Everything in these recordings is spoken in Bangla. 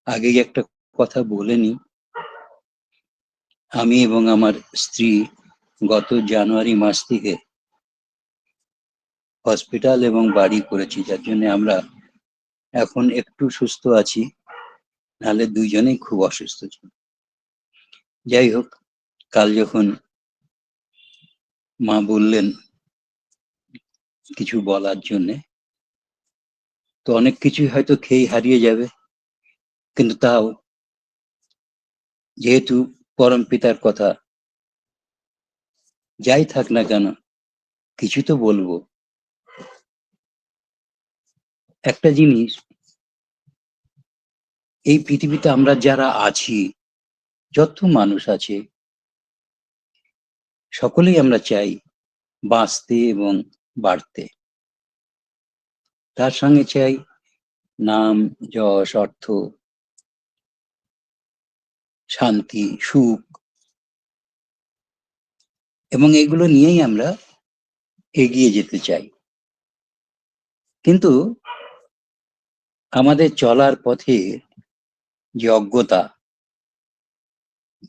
আগেই একটা কথা বলে নি, আমি এবং আমার স্ত্রী গত জানুয়ারি মাস থেকে হসপিটাল এবং বাড়ি করেছি, যার জন্য আমরা এখন একটু সুস্থ আছি, নাহলে দুইজনেই খুব অসুস্থ ছিল। যাই হোক, কাল যখন মা বললেন কিছু বলার জন্যে, তো অনেক কিছুই হয়তো খেয়ে হারিয়ে যাবে, কিন্তু তাও যেহেতু পরম পিতার কথা, যাই থাক না কেন কিছু তো বলবো। একটা জিনিস, এই পৃথিবীতে আমরা যারা আছি, যত মানুষ আছে, সকলেই আমরা চাই বাঁচতে এবং বাড়তে। তার সঙ্গে চাই নাম, যশ, অর্থ, শান্তি, সুখ, এবং এগুলো নিয়েই আমরা এগিয়ে যেতে চাই। কিন্তু আমাদের চলার পথে যে অজ্ঞতা,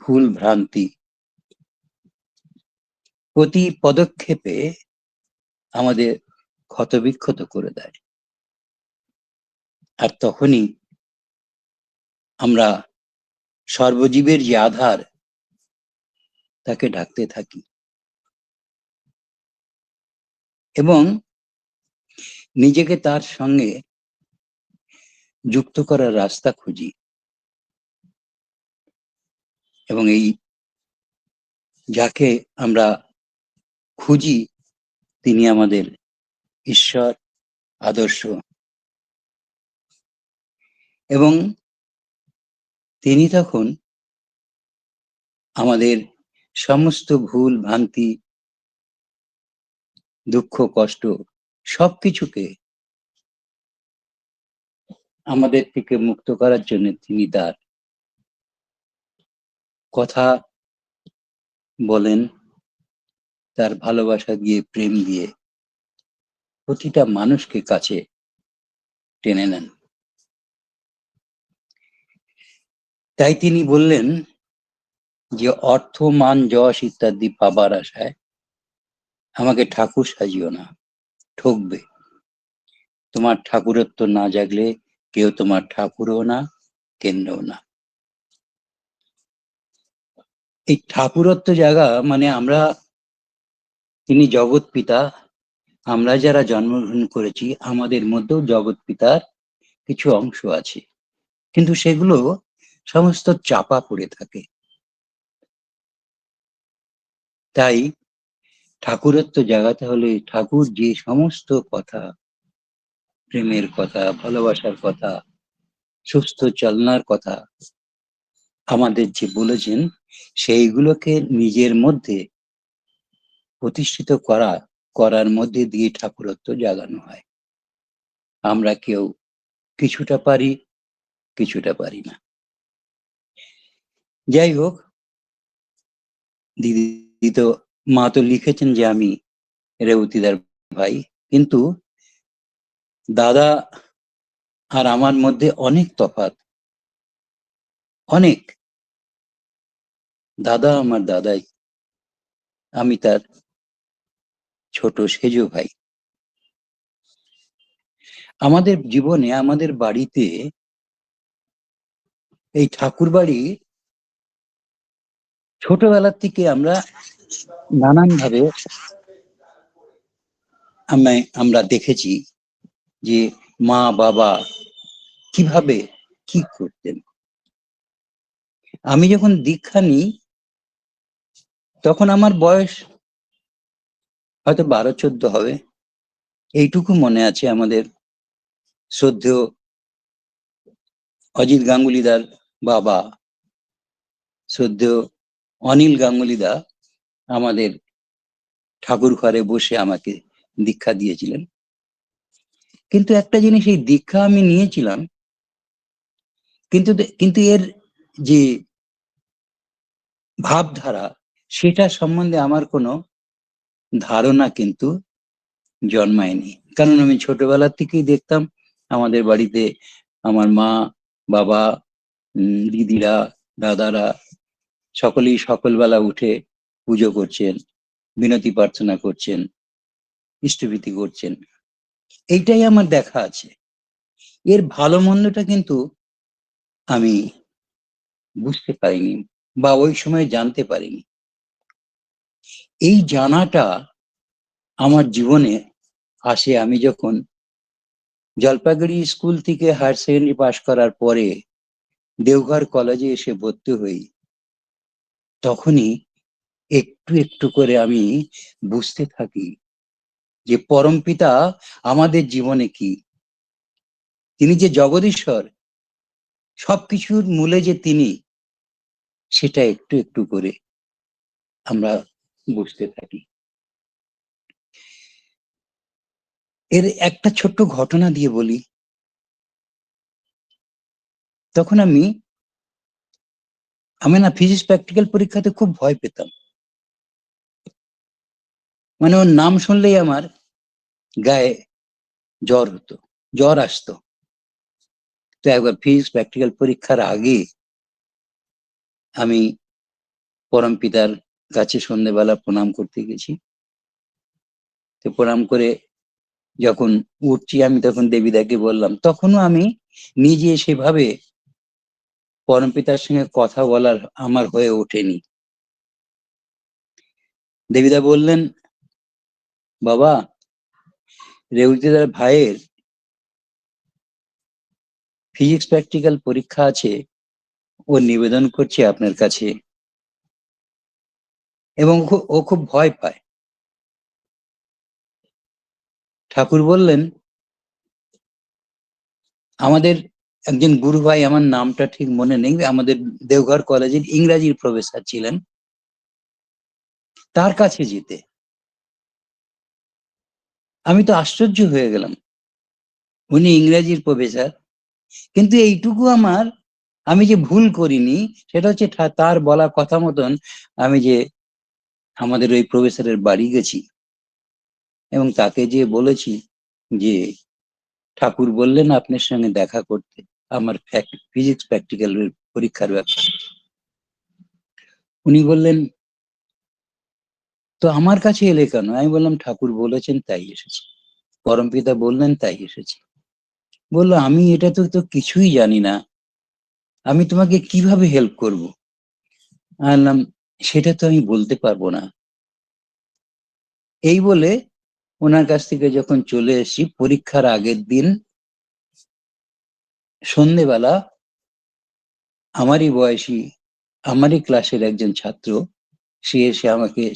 ভুল ভ্রান্তি প্রতি পদক্ষেপে আমাদের ক্ষতবিক্ষত করে দেয়, আর তখনই আমরা সর্বজীবের যে আধার তাকে ঢাকতে থাকি এবং নিজেকে তার সঙ্গে যুক্ত করার রাস্তা খুঁজি। এবং এই যাকে আমরা খুঁজি, তিনি আমাদের ঈশ্বর, আদর্শ, এবং তিনি তখন আমাদের সমস্ত ভুল ভ্রান্তি, দুঃখ, কষ্ট সবকিছুকে আমাদের থেকে মুক্ত করার জন্য তিনি তার কথা বলেন, তার ভালোবাসা দিয়ে, প্রেম দিয়ে প্রতিটা মানুষকে কাছে টেনে নেন। তাই তিনি বললেন যে অর্থ, মান, যশ ইত্যাদি পাবার আশায় আমাকে ঠাকুর সাজিও না, ঠকবে। তোমার ঠাকুরত্ব না জাগলে কেউ তোমার ঠাকুরও না, কেন্দ্রও না। এই ঠাকুরত্ব জাগা মানে আমরা, তিনি জগৎ পিতা, আমরা যারা জন্মগ্রহণ করেছি আমাদের মধ্যেও জগৎ পিতার কিছু অংশ আছে, কিন্তু সেগুলো সমস্ত চাপা পড়ে থাকে। তাই ঠাকুরত্ব জাগাতে হলে ঠাকুর যে সমস্ত কথা, প্রেমের কথা, ভালোবাসার কথা, সুস্থ চলনার কথা আমাদের যে বলেছেন, সেইগুলোকে নিজের মধ্যে প্রতিষ্ঠিত করার মধ্যে দিয়ে ঠাকুরত্ব জাগানো হয়। আমরা কেউ কিছুটা পারি, কিছুটা পারি না। যাই হোক, দিদি তো, মা তো লিখেছেন যে আমি রেবতীদার ভাই, কিন্তু দাদা আর আমার মধ্যে অনেক তফাৎ, অনেক। দাদা আমার দাদাই, আমি তার ছোট সেজ ভাই। আমাদের জীবনে, আমাদের বাড়িতে, এই ঠাকুর বাড়ি ছোটবেলার থেকে আমরা নানান ভাবে আমরা দেখেছি যে মা বাবা কিভাবে কি করতেন। আমি যখন দীক্ষা নিই তখন আমার বয়স হয়তো 12-14 হবে। এইটুকু মনে আছে, আমাদের শ্রদ্ধেয় অজিত গাঙ্গুলিদার বাবা, শ্রদ্ধেয় অনিল গাঙ্গুলিদা আমাদের ঠাকুর ঘরে বসে আমাকে দীক্ষা দিয়েছিলেন। কিন্তু একটা জিনিস, এই দীক্ষা আমি নিয়েছিলাম, কিন্তু কিন্তু এর যে ভাবধারা, সেটা সম্বন্ধে আমার কোনো ধারণা কিন্তু জন্মায়নি। কারণ আমি ছোটবেলা থেকেই দেখতাম আমাদের বাড়িতে আমার মা, বাবা, দিদিরা, দাদারা সকলেই সকালবেলা উঠে পুজো করছেন, মিনতি প্রার্থনা করছেন, ইষ্টভীতি করছেন। এইটাই আমার দেখা আছে। এর ভালো মন্দটা কিন্তু আমি বুঝতে পারিনি বা ওই সময় জানতে পারিনি। এই জানাটা আমার জীবনে আসে আমি যখন জলপাইগুড়ি স্কুল থেকে হায়ার সেকেন্ডারি পাশ করার পরে দেওঘর কলেজে এসে ভর্তি হই। তখনই একটু একটু করে আমি বুঝতে থাকি যে পরমপিতা আমাদের জীবনে কি, তিনি যে জগদীশ্বর, সবকিছুর মূলে যে তিনি, সেটা একটু একটু করে আমরা বুঝতে থাকি। এর একটা ছোট্ট ঘটনা দিয়ে বলি। তখন আমি না ফিজিক্স প্র্যাকটিক্যাল পরীক্ষাতে খুব ভয় পেতাম। মানে ওর নাম শুনলেই আমার গায়ে জ্বর হতো, জ্বর আসতো। তো একবার ফিজিক্স প্র্যাকটিক্যাল পরীক্ষার আগে আমি পরমপিতার কাছে সন্ধ্যেবেলা প্রণাম করতে গেছি। তো প্রণাম করে যখন উঠছি আমি তখন দেবীদাকে বললাম, তখনও আমি নিজে সেভাবে পরমপিতার সঙ্গে কথা বলার আমার হয়ে ওঠেনি। দেবীদা বললেন, বাবা, রেউতিদার ভাইয়ের ফিজিক্স প্র্যাকটিক্যাল পরীক্ষা আছে, ও নিবেদন করছে আপনার কাছে, এবং ও খুব ভয় পায়। ঠাকুর বললেন, আমাদের একজন গুরু ভাই, আমার নামটা ঠিক মনে নেই, আমাদের দেওঘর কলেজের ইংরাজির প্রফেসর ছিলেন, তার কাছে যেতে। আমি তো আশ্চর্য হয়ে গেলাম, উনি ইংরেজির প্রফেসর, কিন্তু এইটুকু আমি যে ভুল করিনি সেটা হচ্ছে তার বলা কথা মতন আমি যে আমাদের ওই প্রফেসরের বাড়ি গেছি এবং তাকে যে বলেছি যে ঠাকুর বললেন আপনার সঙ্গে দেখা করতে আমার ফিজিক্স প্র্যাকটিক্যাল পরীক্ষার ব্যাপার। উনি বললেন, তো আমার কাছে এলে কেন? আমি বললাম, ঠাকুর বলেছেন তাই এসেছি, পরমপিতা বললেন তাই এসেছি। বললো, আমি এটা তো কিছুই জানি না, আমি তোমাকে কিভাবে হেল্প করব? বললাম, সেটা তো আমি বলতে পারবো না। এই বলে ওনার কাছ থেকে যখন চলে এসেছি, পরীক্ষার আগের দিন সন্ধেবেলা আমারই বয়সী, আমারই ক্লাসের একজন ছাত্র, সে এসে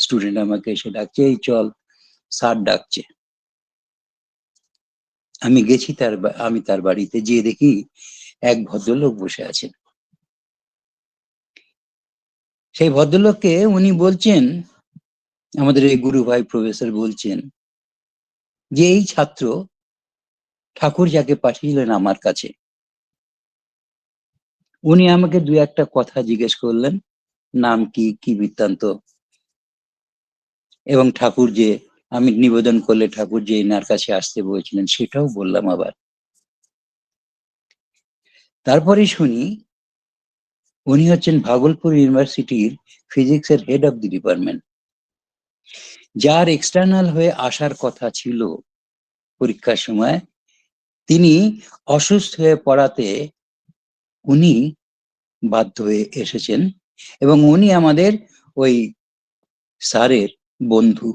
স্টুডেন্ট আমাকে এসে ডাকছে, এই চল, স্যার ডাকছে। আমি গেছি আমি তার বাড়িতে গিয়ে দেখি এক ভদ্রলোক বসে আছেন। সেই ভদ্রলোককে উনি বলছেন, আমাদের এই গুরু ভাই প্রফেসর বলছেন যে এই ছাত্র ঠাকুর যাকে পাঠিয়েছিলেন আমার কাছে, উনি আমাকে দু একটা কথা জিজ্ঞেস করলেন, নাম কি, কি বৃত্তান্ত, এবং ঠাকুর যে আমি নিবেদন করলে ঠাকুর যে এনার কাছে আসতে বলেছিলেন সেটাও বললাম আবার। তারপরে শুনি উনি হচ্ছেন ভাগলপুর ইউনিভার্সিটির ফিজিক্সের হেড অফ দি ডিপার্টমেন্ট, যার এক্সটার্নাল হয়ে আসার কথা ছিল পরীক্ষার সময়, তিনি অসুস্থ হয়ে পড়াতে উনি বাধ্য হয়ে এসেছেন, এবং উনি আমাদের ওই স্যারের বন্ধু,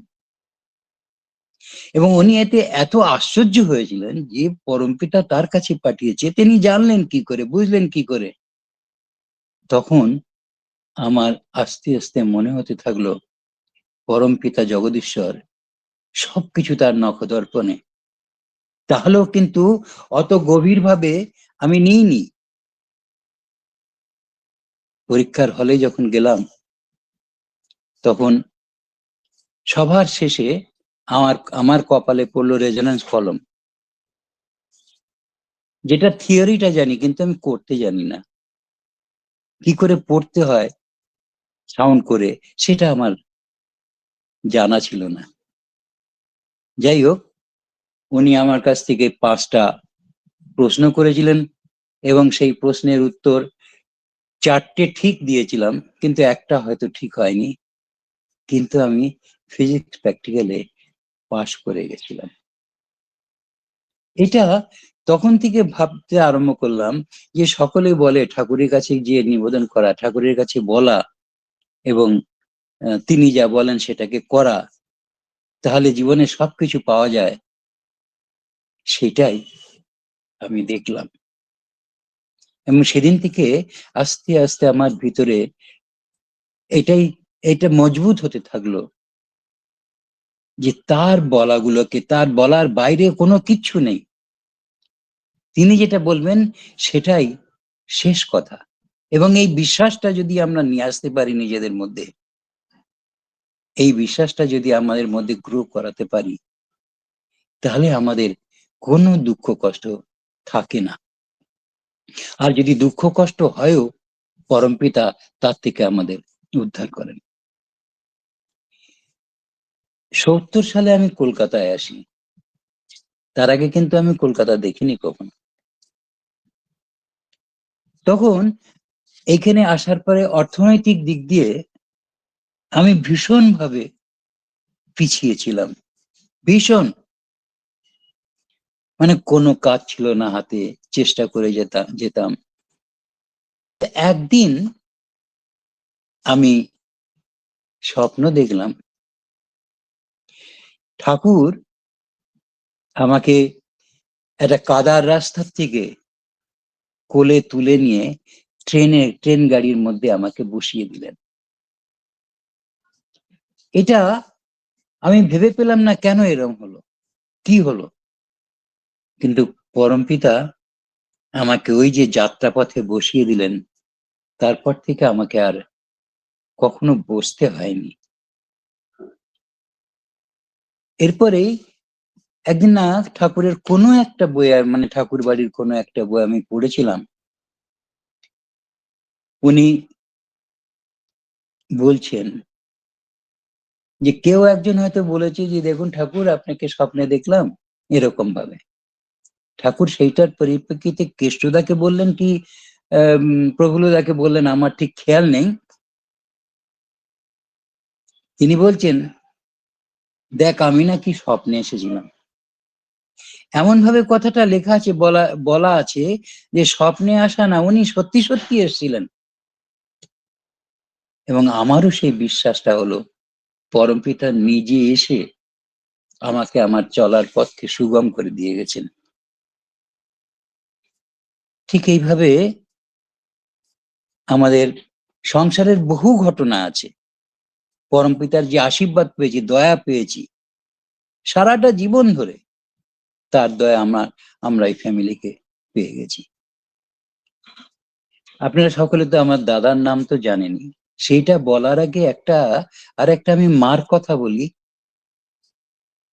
এবং উনি এতে এত আশ্চর্য হয়েছিলেন যে পরমপিতা তার কাছে পাঠিয়েছে, তিনি জানলেন কি করে, বুঝলেন কি করে। তখন আমার আস্তে আস্তে মনে হতে থাকলো, পরমপিতা জগদীশ্বর সবকিছু তার নখদর্পণে। তাহলেও কিন্তু অত গভীর ভাবে আমি নিইনি। পরীক্ষার হলে যখন গেলাম, তখন সবার শেষে আমার আমার কপালে পড়লো রেজোন্যান্স কলম, যেটা থিওরিটা জানি কিন্তু আমি করতে জানি না, কি করে পড়তে হয় সাউন্ড করে সেটা আমার জানা ছিল না। যাই হোক, উনি আমার কাছ থেকে 5টা প্রশ্ন করেছিলেন এবং সেই প্রশ্নের উত্তর 4টে ঠিক দিয়েছিলাম, কিন্তু একটা হয়তো ঠিক হয়নি, কিন্তু আমি ফিজিক্স প্র্যাকটিক্যালে পাশ করে গেছিলাম। এটা তখন থেকে ভাবতে আরম্ভ করলাম যে সকলে বলে ঠাকুরের কাছে গিয়ে নিবেদন করা, ঠাকুরের কাছে বলা এবং তিনি যা বলেন সেটাকে করা, তাহলে জীবনে সবকিছু পাওয়া যায়। সেটাই আমি দেখলাম, এবং সেদিন থেকে আস্তে আস্তে আমার ভিতরে এটা মজবুত হতে থাকলো যে তার বলাগুলোকে, তার বলার বাইরে কোনো কিচ্ছু নেই, তিনি যেটা বলবেন সেটাই শেষ কথা। এবং এই বিশ্বাসটা যদি আমরা নিয়ে আসতে পারি নিজেদের মধ্যে, এই বিশ্বাসটা যদি আমাদের মধ্যে গ্রো করাতে পারি, তাহলে আমাদের কোনো দুঃখ কষ্ট থাকে না। আর যদি দুঃখ কষ্ট হয়ও, পরমপিতা তার থেকে আমাদের উদ্ধার করেন। 70 সালে আমি কলকাতায় আসি। তার আগে কিন্তু আমি কলকাতা দেখিনি কখনো। তখন এখানে আসার পরে অর্থনৈতিক দিক দিয়ে আমি ভীষণভাবে পিছিয়ে ছিলাম, ভীষণ। মানে কোনো কাজ ছিল না হাতে, চেষ্টা করে যেতাম। একদিন আমি স্বপ্ন দেখলাম ঠাকুর আমাকে একটা কাদার রাস্তার থেকে কোলে তুলে নিয়ে ট্রেন গাড়ির মধ্যে আমাকে বসিয়ে দিলেন। এটা আমি ভেবে পেলাম না কেন এরকম হলো, কি হলো। কিন্তু পরমপিতা আমাকে ওই যে যাত্রাপথে বসিয়ে দিলেন, তারপর থেকে আমাকে আর কখনো বসতে হয়নি। এরপরেই একদিন না ঠাকুরের কোনো একটা বই, মানে ঠাকুর বাড়ির কোনো একটা বই আমি পড়েছিলাম, উনি বলছেন যে কেউ একজন হয়তো বলেছে যে দেখুন ঠাকুর আপনাকে স্বপ্নে দেখলাম, এরকম ভাবে। ঠাকুর সেইটার পরিপ্রেক্ষিতে কেষ্টদাকে বললেন কি প্রফুল্লদাকে বললেন আমার ঠিক খেয়াল নেই, তিনি বলছেন দেখ আমি নাকি স্বপ্নে এসেছিলাম। এমন ভাবে কথাটা লেখা আছে, বলা আছে যে স্বপ্নে আসা না, উনি সত্যি সত্যি এসেছিলেন। এবং আমারও সেই বিশ্বাসটা হলো, পরমপিতা নিজে এসে আমাকে আমার চলার পথকে সুগম করে দিয়ে গেছেন। ঠিক এইভাবে আমাদের সংসারের বহু ঘটনা আছে। পরমপিতার যে আশীর্বাদ পেয়েছি, দয়া পেয়েছি সারাটা জীবন ধরে, তার দয়া আমরা এই ফ্যামিলিকে পেয়ে গেছি। আপনারা সকলে তো আমার দাদার নাম তো জানেনই। সেইটা বলার আগে একটা আমি মার কথা বলি।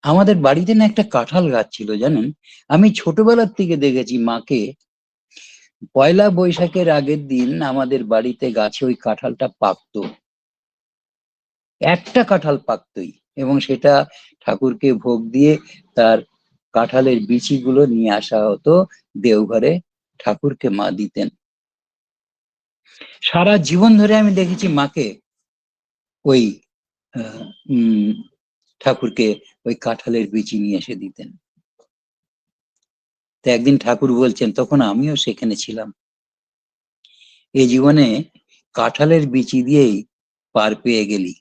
আমাদের বাড়িতে না একটা কাঁঠাল গাছ ছিল জানেন। আমি ছোটবেলার থেকে দেখেছি মাকে পয়লা বৈশাখের আগের দিন আমাদের বাড়িতে গাছে ওই কাঁঠালটা পাকতো, একটা কাঁঠাল পাকতই, এবং সেটা ঠাকুরকে ভোগ দিয়ে তার কাঁঠালের বিচিগুলো নিয়ে আসা হতো দেওঘরে, ঠাকুরকে মা দিতেন। সারা জীবন ধরে আমি দেখেছি মাকে ওই ঠাকুরকে ওই কাঁঠালের বিচি নিয়ে এসে দিতেন। তো একদিন ঠাকুর বলছেন, তখন আমিও সেখানে ছিলাম, এই জীবনে কাঁঠালের বিচি দিয়েই পার পেয়ে গেলি।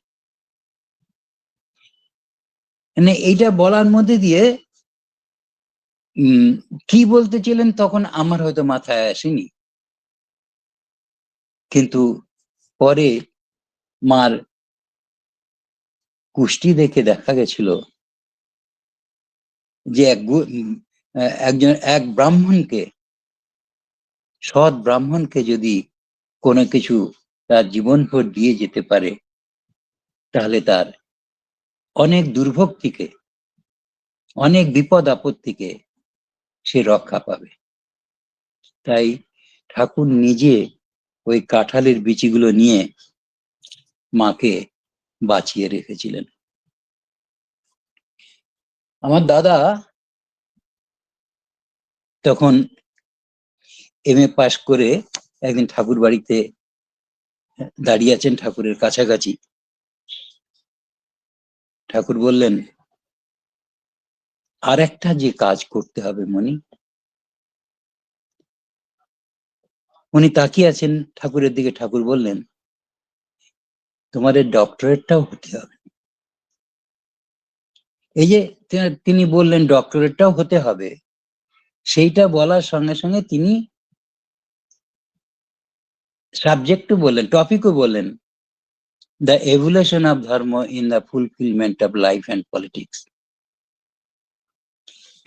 মানে এইটা বলার মধ্যে দিয়ে কি বলতেছিলেন তখন আমার হয়তো মাথায় আসেনি, কিন্তু পরে মার কুষ্টি দেখে দেখা গেছিল যে এক ব্রাহ্মণকে, সৎ ব্রাহ্মণকে যদি কোনো কিছু তার জীবনভর দিয়ে যেতে পারে, তাহলে তার অনেক দুর্ভোগ থেকে, অনেক বিপদ আপদ থেকে সে রক্ষা পাবে। তাই ঠাকুর নিজে ওই কাঁঠালের বিচিগুলো নিয়ে মাকে বাঁচিয়ে রেখেছিলেন। আমার দাদা তখন MA পাশ করে একদিন ঠাকুর বাড়িতে দাঁড়িয়ে আছেন ঠাকুরের কাছাকাছি। ঠাকুর বললেন, আর একটা যে কাজ করতে হবে মণি। উনি তাকিয়ে আছেন ঠাকুরের দিকে। ঠাকুর বললেন, তোমাদের ডক্টরেটটাও হতে হবে। এই যে তিনি বললেন ডক্টরেটটাও হতে হবে, সেইটা বলার সঙ্গে সঙ্গে তিনি সাবজেক্টও বললেন, টপিকও বললেন, দ্য এভলিউশন অফ ধর্ম in the fulfilment of life and politics.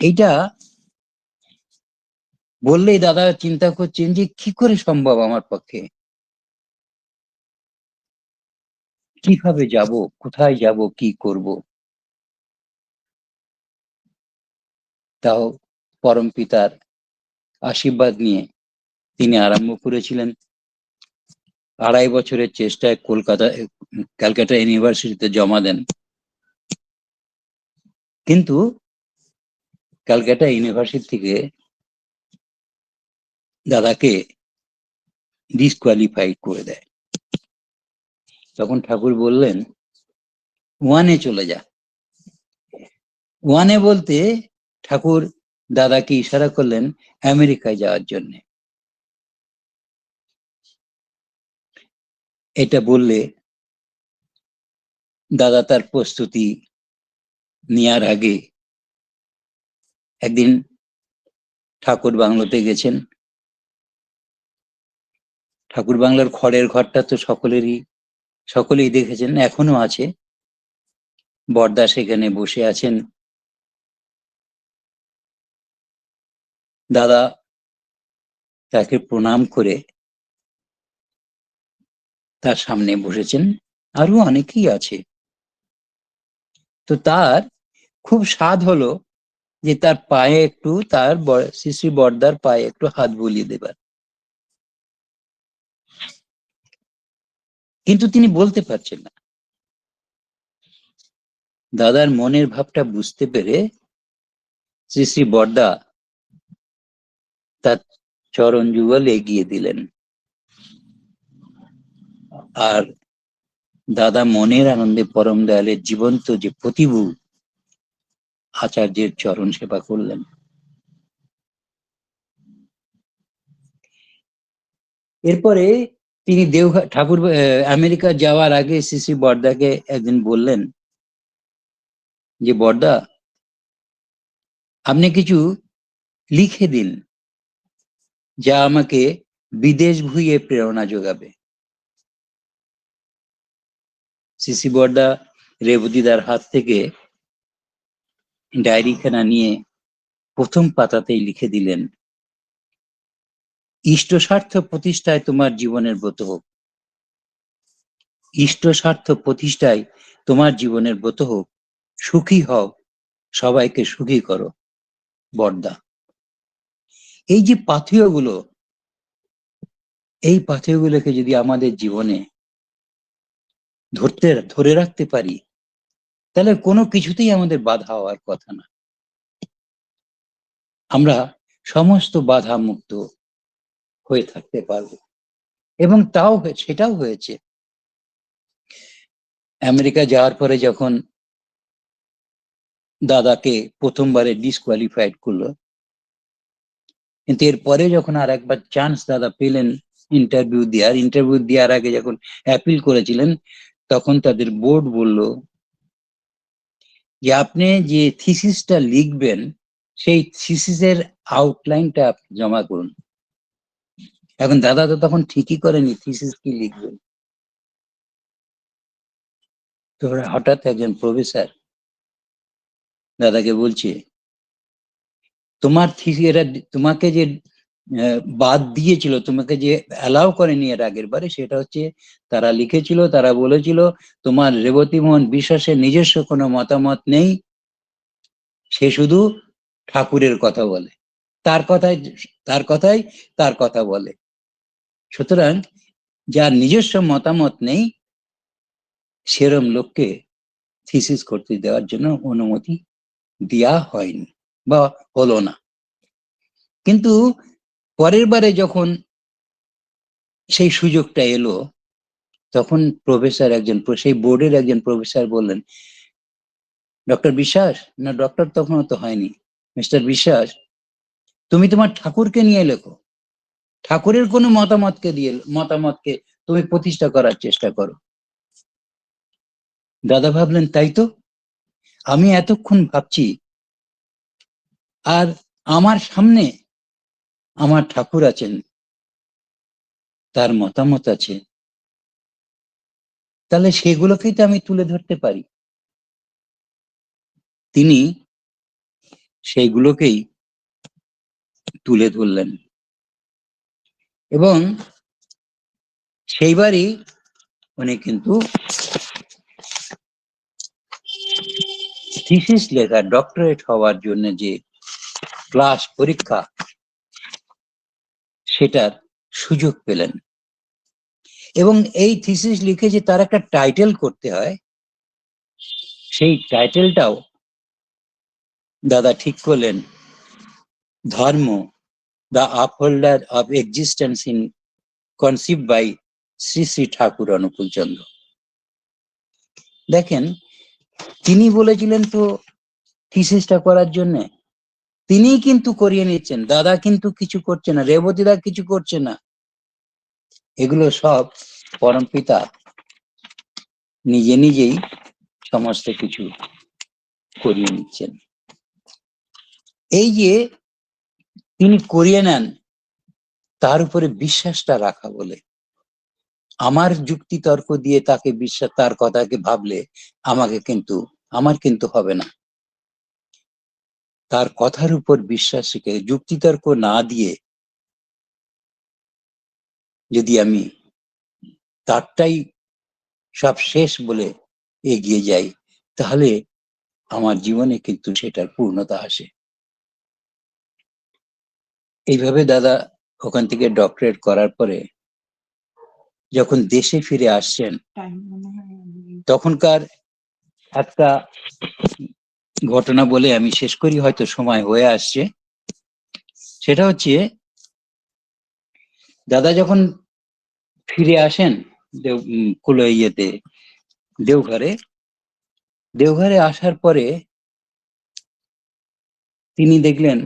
এইটা বললেই দাদা চিন্তা করছেন যে কি করে সম্ভব আমার পক্ষে, কিভাবে যাব, কোথায় যাব, কি করব। তাও পরম পিতার আশীর্বাদ নিয়ে তিনি আরম্ভ করেছিলেন। 2.5 বছরের চেষ্টায় ক্যালকাটা ইউনিভার্সিটিতে জমা দেন। কিন্তু ক্যালকাটা ইউনিভার্সিটি থেকে দাদাকে ডিসকোয়ালিফাইড করে দেয়। তখন ঠাকুর বললেন, ওয়ানে চলে যা। ওয়ানে বলতে ঠাকুর দাদাকে ইশারা করলেন আমেরিকায় যাওয়ার জন্য। এটা বললে দাদা তার প্রস্তুতি নেওয়ার আগে একদিন ঠাকুর বাংলোতে গেছেন। ঠাকুর বাংলার খড়ের ঘরটা তো সকলেই দেখেছেন, এখনো আছে। বরদা সেখানে বসে আছেন। দাদা তাকে প্রণাম করে তার সামনে বসেছেন, আরো অনেকেই আছে। তো তার খুব স্বাদ হলো যে তার পায়ে একটু, শ্রী শ্রী বরদার পায়ে একটু হাত বুলিয়ে দেবার। কিন্তু তিনি বলতে পারছেন না। দাদার মনের ভাবটা বুঝতে পেরে শ্রী শ্রী বরদা তার চরণ যুগল এগিয়ে দিলেন। আর দাদা মনের আনন্দে পরম দয়ালের জীবন্ত যে প্রতিভু আচার্যের চরণ সেবা করলেন। এরপরে তিনি দেওঘাট ঠাকুর আমেরিকা যাওয়ার আগে শ্রী শ্রী বরদাকে একদিন বললেন যে, বরদা আপনি কিছু লিখে দিন যা আমাকে বিদেশ ভুঁইয়ে প্রেরণা যোগাবে। শ্রী শ্রী বরদা রেবতীদার হাত থেকে ডায়েরিখানা নিয়ে প্রথম পাতাতেই লিখে দিলেন, ইষ্ট স্বার্থ প্রতিষ্ঠায় তোমার জীবনের ব্রত হোক। ইষ্ট স্বার্থ প্রতিষ্ঠায় তোমার জীবনের ব্রত হোক। সুখী হও, সবাইকে সুখী করো বরদা। এই যে পাথেয়গুলো, এই পাথেয়গুলোকে যদি আমাদের জীবনে ধরে রাখতে পারি, তাহলে কোনো কিছুতেই আমাদের বাধা হওয়ার কথা না। আমরা সমস্ত বাধা মুক্ত হয়ে থাকতে পারবো। এবং সেটাও হয়েছে। আমেরিকা যাওয়ার পরে যখন দাদাকে প্রথমবারে ডিসকোয়ালিফাইড করলো, কিন্তু এরপরে যখন আর একবার চান্স দাদা পেলেন ইন্টারভিউ দেওয়ার আগে যখন অ্যাপিল করেছিলেন, তখন তাদের বোর্ড বলল যে আপনি যে থিসিসটা লিখবেন সেই থিসিসের আউটলাইনটা জমা করুন। এখন দাদা তো তখন ঠিকই করেনি থিসিস কি লিখবেন। তো হঠাৎ একজন প্রফেসর দাদাকে বলছে, তোমার এরা তোমাকে যে বাদ দিয়েছিল, তোমাকে যে অ্যালাউ করেনি এর আগের বারে, সেটা হচ্ছে তারা লিখেছিল, তারা বলেছিল তোমার রেবতী মোহন বিশ্বাসের নিজস্ব কোনো মতামত নেই, সে শুধু ঠাকুরের কথা বলে, তার কথা বলে। সুতরাং যার নিজস্ব মতামত নেই সেরম লোককে থিসিস করতে দেওয়ার জন্য অনুমতি দেওয়া হয়নি বা হলো না। কিন্তু পরের বারে যখন সেই সুযোগটা এলো, তখন প্রফেসর সেই বোর্ডের একজন প্রফেসর বললেন, ডক্টর বিশ্বাস, না ডক্টর তখনও তো হয়নি, মিস্টার বিশ্বাস, তুমি তোমার ঠাকুরকে নিয়ে লেখো, ঠাকুরের কোনো মতামতকে তুমি প্রতিষ্ঠা করার চেষ্টা করো। দাদা ভাবলেন, তাই তো, আমি এতক্ষণ ভাবছি, আর আমার সামনে আমার ঠাকুর আছেন, তার মতামত আছে, তাহলে সেগুলোকেই তো আমি তুলে ধরতে পারি। তিনি সেইগুলোকেই তুলে ধরলেন এবং সেইবারই উনি কিন্তু থিসিস লেখা, ডক্টরেট হওয়ার জন্য যে ক্লাস পরীক্ষা, সেটার সুযোগ পেলেন। এবং এই থিসিস লিখে যে তার একটা টাইটেল করতে হয়, সেই টাইটেলটাও দাদা ঠিক করলেন, ধর্ম, the upholder of existence in conceived by Sri Sri Thakur Anukul Chandra. দেখেন, তিনি বলেছিলেন তো থিসিসটা করার জন্য, তিনিই কিন্তু করিয়ে নিচ্ছেন, দাদা কিন্তু কিছু করছে না, রেবতীদা কিছু করছে না, এগুলো সব পরমপিতা নিজে নিজেই সমস্ত কিছু করিয়ে নিচ্ছেন। এই যে তিনি করিয়ে নেন, তার উপরে বিশ্বাসটা রাখা বলে। আমার যুক্তি তর্ক দিয়ে তাকে বিশ্বাস, তার কথাকে ভাবলে আমার কিন্তু হবে না। তার কথার উপর বিশ্বাস রেখে যুক্তি তর্ক না দিয়ে যদি আমি তারটাই সব শেষ বলে এগিয়ে যাই, তাহলে আমার জীবনে কিন্তু সেটার পূর্ণতা আসে। এইভাবে দাদা ওখান থেকে ডক্টরেট করার পরে যখন দেশে ফিরে আসছেন, তখনকার একটা ঘটনা বলে আমি শেষ করি, হয়তো সময় হয়ে আসছে। সেটা হচ্ছে, দাদা যখন ফিরে আসেন দেওঘরে আসার পরে তিনি দেখলেন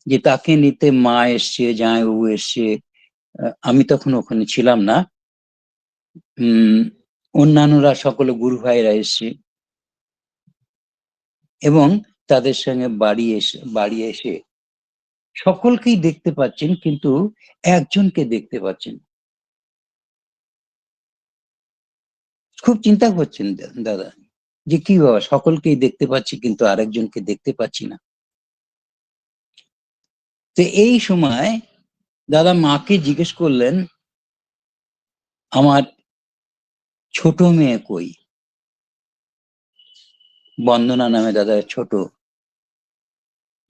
যে তাকে নিতে মা এসছে, জামাইবাবু এসছে, আমি তখন ওখানে ছিলাম না, অন্যান্যরা সকলে গুরু ভাইরা এসছে এবং তাদের সঙ্গে বাড়ি এসে সকলকেই দেখতে পাচ্ছেন, কিন্তু একজনকে দেখতে পাচ্ছেন। খুব চিন্তা করছেন দাদা যে কি বাবা, সকলকেই দেখতে পাচ্ছি কিন্তু আরেকজনকে দেখতে পাচ্ছি না। তো এই সময় দাদা মাকে জিজ্ঞেস করলেন, আমার ছোট মেয়ে কই? বন্দনা নামে দাদার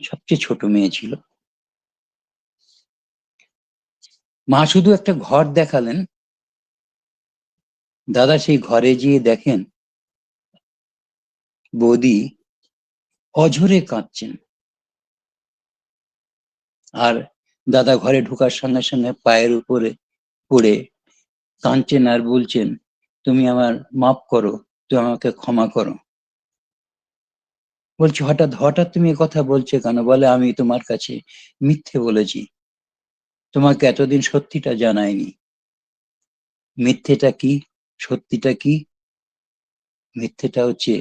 সবচেয়ে ছোট মেয়ে ছিল। মা শুধু একটা ঘর দেখালেন। দাদা সেই ঘরে গিয়ে দেখেন বৌদি অঝরে কাঁদছেন, আর দাদা ঘরে ঢোকার সঙ্গে সঙ্গে পায়ের উপরে পড়ে কাঁদছেন আর বলছেন, তুমি আমার মাফ করো, তুমি আমাকে ক্ষমা করো। বলছি, হঠাৎ হঠাৎ তুমি কথা বলছো কেন? বলে, আমি তোমার কাছে মিথ্যে বলেছি, তোমাকে এতদিন সত্যিটা জানাইনি। মিথ্যেটা কি, সত্যিটা কি? মিথ্যেটা হচ্ছে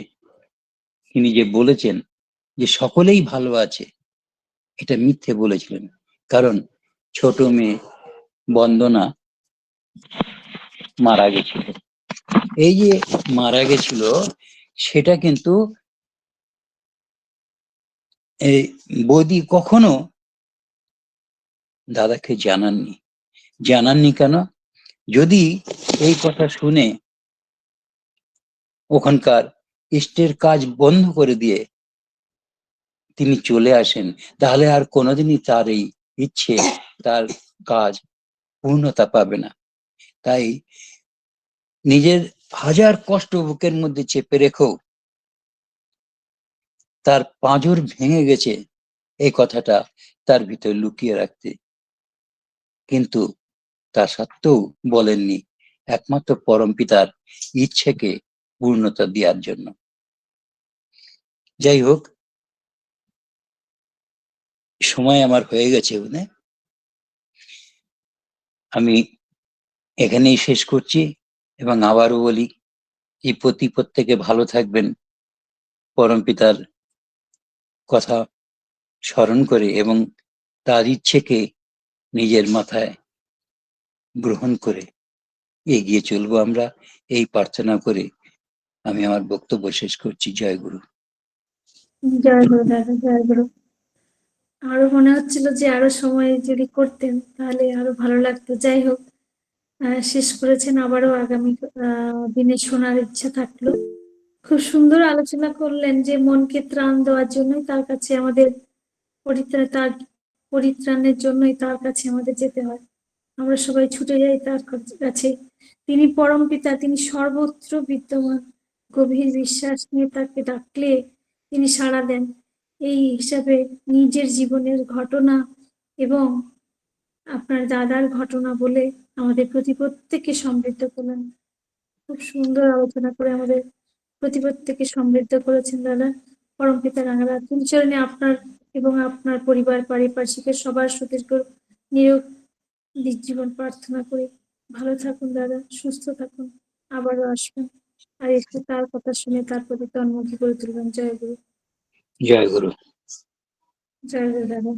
তিনি যে বলেছেন যে সকলেই ভালো আছে, এটা মিথ্যে বলেছিলেন, কারণ ছোট মেয়ে বন্দনা মারা গেছিল। এই যে মারা গেছিল, সেটা কিন্তু এই বৌদি কখনো দাদাকে জানাননি কেন? যদি এই কথা শুনে ওখানকার ইষ্টের কাজ বন্ধ করে দিয়ে তিনি চলে আসেন, তাহলে আর কোনোদিনই তার এই ইচ্ছে, তার কাজ পূর্ণতা পাবে না। তাই নিজের হাজার কষ্ট বুকের মধ্যে চেপে রেখেও তার পাঁজর ভেঙে গেছে এই কথাটা তার ভিতরে লুকিয়ে রাখতে, কিন্তু তা সত্ত্বেও বলেননি। একমাত্র পরমপিতার ইচ্ছেকে পূর্ণতা দেওয়ার জন্য। যাই হোক, সময় আমার হয়ে গেছে, আমি এখানেই শেষ করছি এবং আবারও বলি, এই প্রত্যেকে ভালো থাকবেন, পরমপিতার কথা স্মরণ করে এবং তার ইচ্ছেকে নিজের মাথায় গ্রহণ করে এগিয়ে চলবো আমরা, এই প্রার্থনা করে আমি আমার বক্তব্য শেষ করছি। জয় গুরু। জয় গুরু দাদা, জয় গুরু। আরো মনে হচ্ছিল যে আরো সময় যদি করতেন তাহলে আরো ভালো লাগতো। যাই হোক, শেষ করেছেন, আবারও আগামী দিনে শোনার ইচ্ছা থাকলো। খুব সুন্দর আলোচনা করলেন যে মনকে ত্রাণ দেওয়ার জন্যই তার কাছে আমাদের তার পরিত্রাণের জন্যই তার কাছে আমাদের যেতে হয়। আমরা সবাই ছুটে যাই তার কাছে। তিনি পরম পিতা, তিনি সর্বত্র বিদ্যমান। গভীর বিশ্বাস নিয়ে তাকে ডাকলে তিনি সাড়া দেন। এই হিসাবে নিজের জীবনের ঘটনা এবং আপনার দাদার ঘটনা বলে আমাদের প্রত্যেককে সমৃদ্ধ করলেন। খুব সুন্দর আলোচনা করে আমাদের প্রত্যেককে সমৃদ্ধ করেছেন দাদা। পরম পিতা রাঙারাত চরণে আপনার এবং আপনার পরিবার পারিপার্শ্বিকের সবার সুদীর্ঘ নিয়োগ জীবন প্রার্থনা করি। ভালো থাকুন দাদা, সুস্থ থাকুন, আবারও আসবেন আর এসে তার কথা শুনে তার প্রতি তন্মুখী করে তুলবেন। জয় গুরু। জয় গুরু। জয় গুরু দাদা।